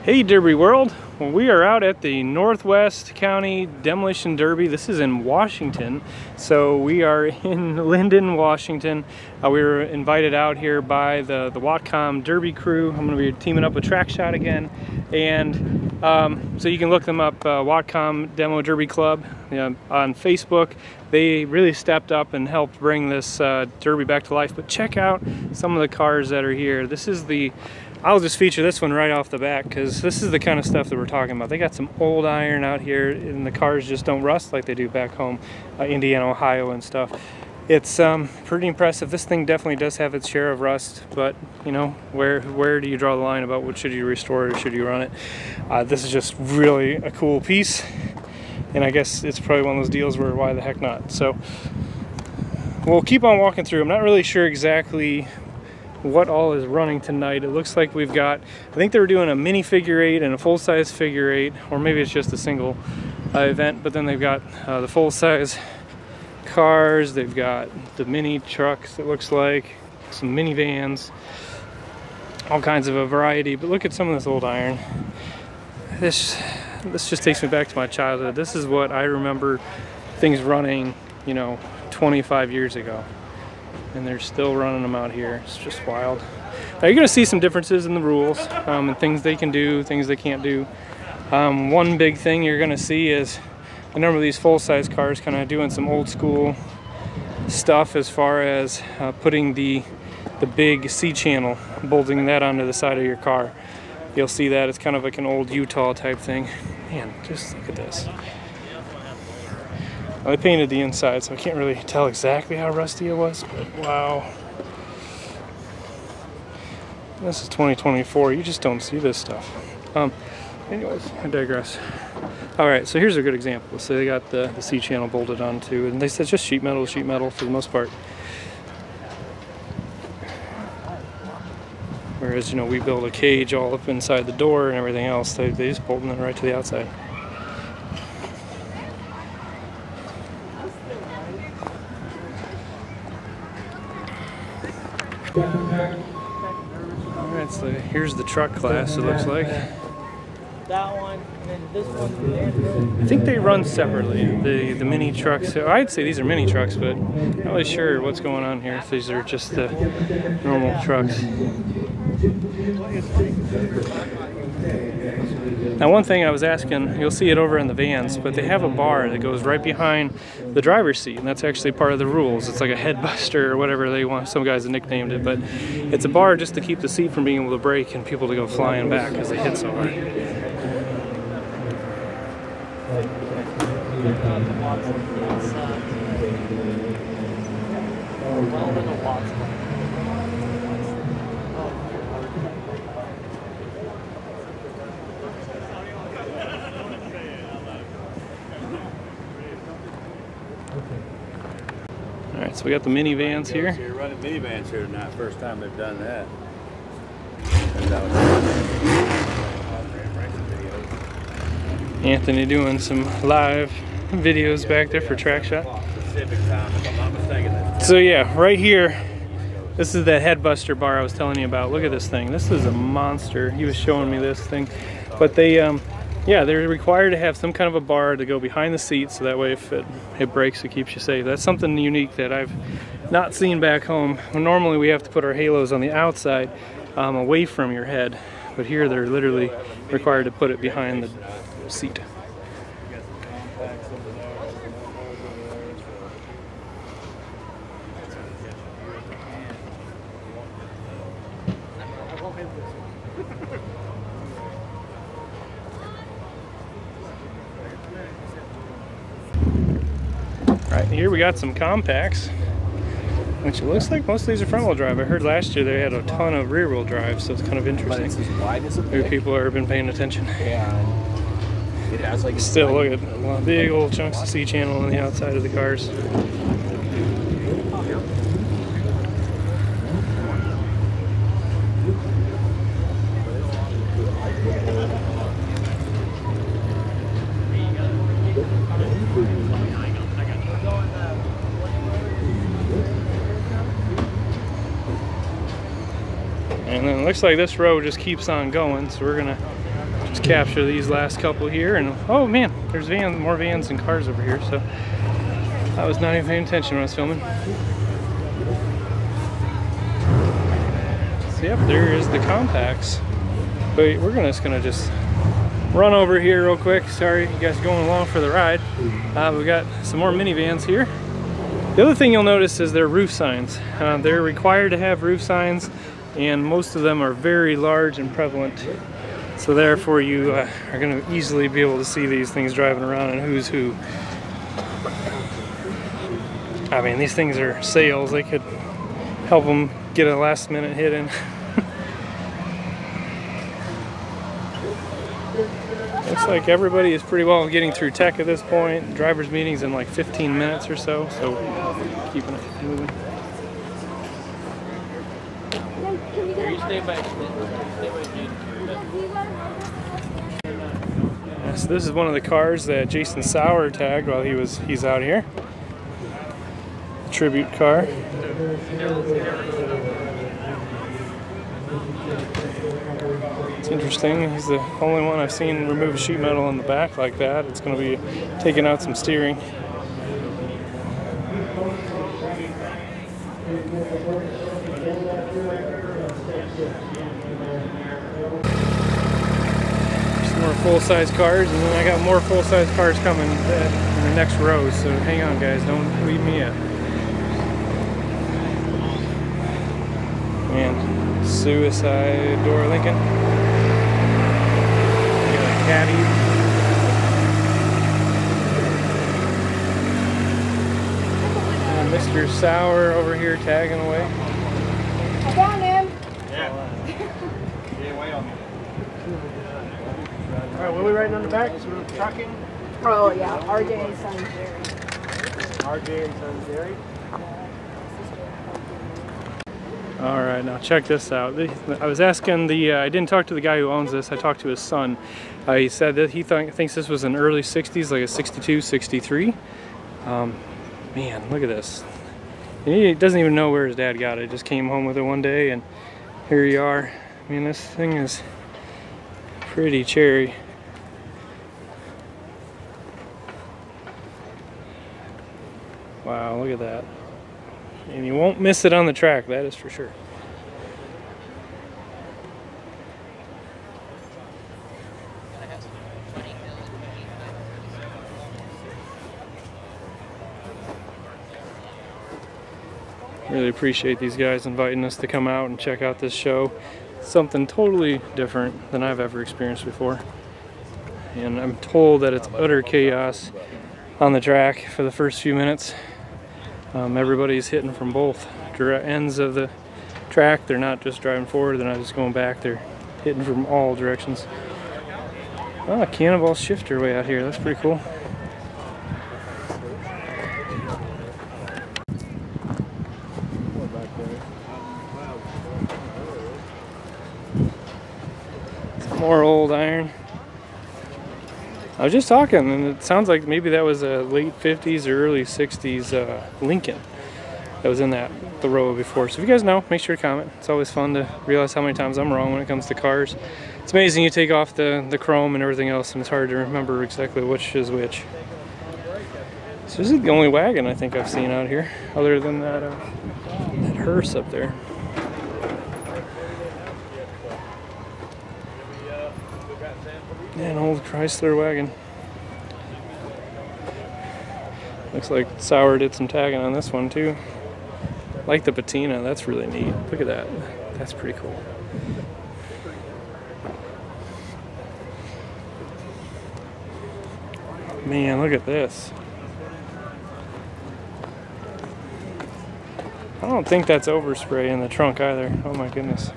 Hey Derby World! Well, we are out at the Northwest County Demolition Derby. This is in Washington. So we are in Lynden, Washington. We were invited out here by the Whatcom Derby crew. I'm going to be teaming up with Trackshot again. And so you can look them up, Whatcom Demo Derby Club on Facebook. They really stepped up and helped bring this derby back to life. But check out some of the cars that are here. This is I'll just feature this one right off the bat because this is the kind of stuff that we're talking about. They got some old iron out here and the cars just don't rust like they do back home, Indiana, Ohio and stuff. It's pretty impressive. This thing definitely does have its share of rust, but you know, where do you draw the line about what should you restore or should you run it? This is just really a cool piece, and I guess it's probably one of those deals where why the heck not. So we'll keep on walking through. I'm not really sure exactly what all is running tonight. It looks like we've got, I think they were doing a mini figure eight and a full-size figure eight, or maybe it's just a single event, but then they've got the full-size cars, they've got the mini trucks, it looks like, some minivans, all kinds of a variety. But look at some of this old iron. This just takes me back to my childhood. This is what I remember things running, you know, 25 years ago. And they're still running them out here. It's just wild. Now you're going to see some differences in the rules and things they can do, things they can't do. One big thing you're going to see is a number of these full-size cars kind of doing some old school stuff as far as putting the big C-channel, bolting that onto the side of your car. You'll see that. It's kind of like an old Utah type thing. Man, just look at this. Well, they painted the inside, so I can't really tell exactly how rusty it was, but wow. This is 2024, you just don't see this stuff. Anyways, I digress. Alright, so here's a good example. So they got the C-channel bolted onto, and they said just sheet metal for the most part. Whereas, you know, we build a cage all up inside the door and everything else, they just bolt it right to the outside. Alright, so here's the truck class, it looks like. That one, and then this one. I think they run separately, the mini trucks. I'd say these are mini trucks, but I'm not really sure what's going on here, if these are just the normal trucks. Now one thing I was asking, you'll see it over in the vans, but they have a bar that goes right behind the driver's seat, and that's actually part of the rules. It's like a head buster or whatever they want, some guys have nicknamed it, but it's a bar just to keep the seat from being able to break and people to go flying back because they hit so hard. Alright, so we got the minivans here. So you're running minivans here tonight, first time they've done that. Anthony doing some live videos back there for Trackshot. So yeah, right here, this is that headbuster bar I was telling you about. Look at this thing. This is a monster. He was showing me this thing. But they, yeah, they're required to have some kind of a bar to go behind the seat, so that way if it breaks, it keeps you safe. That's something unique that I've not seen back home. Normally we have to put our halos on the outside, away from your head. But here they're literally required to put it behind the seat. Right here we got some compacts, which it looks like most of these are front wheel drive. I heard last year they had a ton of rear wheel drive, so it's kind of interesting. But it's as wide as a Maybe people have been paying attention. Yeah. It has like Still, look at big old chunks of C-channel on the outside of the cars. And then it looks like this road just keeps on going, so we're gonna Let's capture these last couple here, and oh man, there's more vans and cars over here, so I was not even paying attention when I was filming. So yep, there is the compacts. But we're just gonna run over here real quick. Sorry you guys are going along for the ride. We got some more minivans here. The other thing you'll notice is their roof signs. They're required to have roof signs, and most of them are very large and prevalent. So therefore you are going to easily be able to see these things driving around and who's who. I mean, these things are sales. They could help them get a last minute hit in. Looks like everybody is pretty well getting through tech at this point. Driver's meeting's in like 15 minutes or so, so keeping it moving. You stay back. So this is one of the cars that Jason Sauer tagged while he's out here. Tribute car. It's interesting. He's the only one I've seen remove a sheet metal in the back like that. It's going to be taking out some steering. Some more full-size cars, and then I got more full-size cars coming in the next row. So hang on, guys. Don't leave me yet. Man, suicide door Lincoln. Caddy. And Mr. Sauer over here tagging away. I found him. Yeah. Stay away on me. Alright, what are we writing on the back? Some trucking? Oh yeah, RJ and son Jerry. RJ and son Jerry. All right, now check this out. I was asking I didn't talk to the guy who owns this, I talked to his son. He said that he thinks this was an early 60s, like a 62, 63. Man, look at this. And he doesn't even know where his dad got it. He just came home with it one day, and here you are. I mean, this thing is pretty cherry. Wow, look at that. And you won't miss it on the track, that is for sure. Really appreciate these guys inviting us to come out and check out this show. Something totally different than I've ever experienced before. And I'm told that it's utter chaos on the track for the first few minutes. Everybody's hitting from both ends of the track. They're not just driving forward, they're not just going back, they're hitting from all directions. Oh, a cannonball shifter way out here, that's pretty cool. Some more old iron. I was just talking, and it sounds like maybe that was a late 50s or early 60s Lincoln that was in the row before. So if you guys know, make sure to comment. It's always fun to realize how many times I'm wrong when it comes to cars. It's amazing, you take off the chrome and everything else, and it's hard to remember exactly which is which. So this is the only wagon I think I've seen out here, other than that hearse up there. An old Chrysler wagon. Looks like Sauer did some tagging on this one too. Like the patina, that's really neat. Look at that. That's pretty cool. Man, look at this. I don't think that's overspray in the trunk either. Oh my goodness.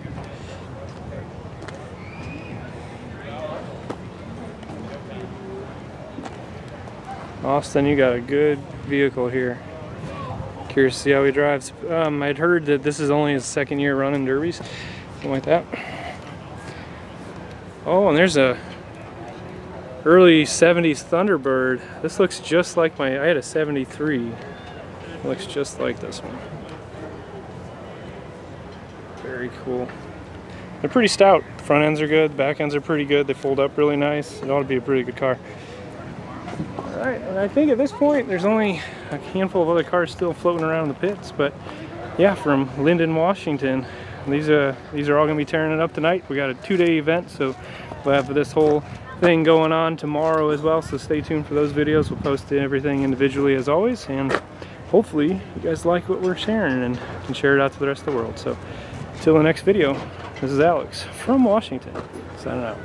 Austin, you got a good vehicle here. Curious to see how he drives. I'd heard that this is only his second year running derbies, something like that. Oh, and there's a early 70s Thunderbird. This looks just like I had a 73. It looks just like this one. Very cool. they're pretty stout. Front ends are good, back ends are pretty good. They fold up really nice. It ought to be a pretty good car. All right, and I think at this point there's only a handful of other cars still floating around in the pits, but yeah, from Lynden, Washington, these are all gonna be tearing it up tonight. We got a 2-day event, so we'll have this whole thing going on tomorrow as well, so stay tuned for those videos. We'll post everything individually as always, and hopefully you guys like what we're sharing and can share it out to the rest of the world. So until the next video, this is Alex from Washington, signing out.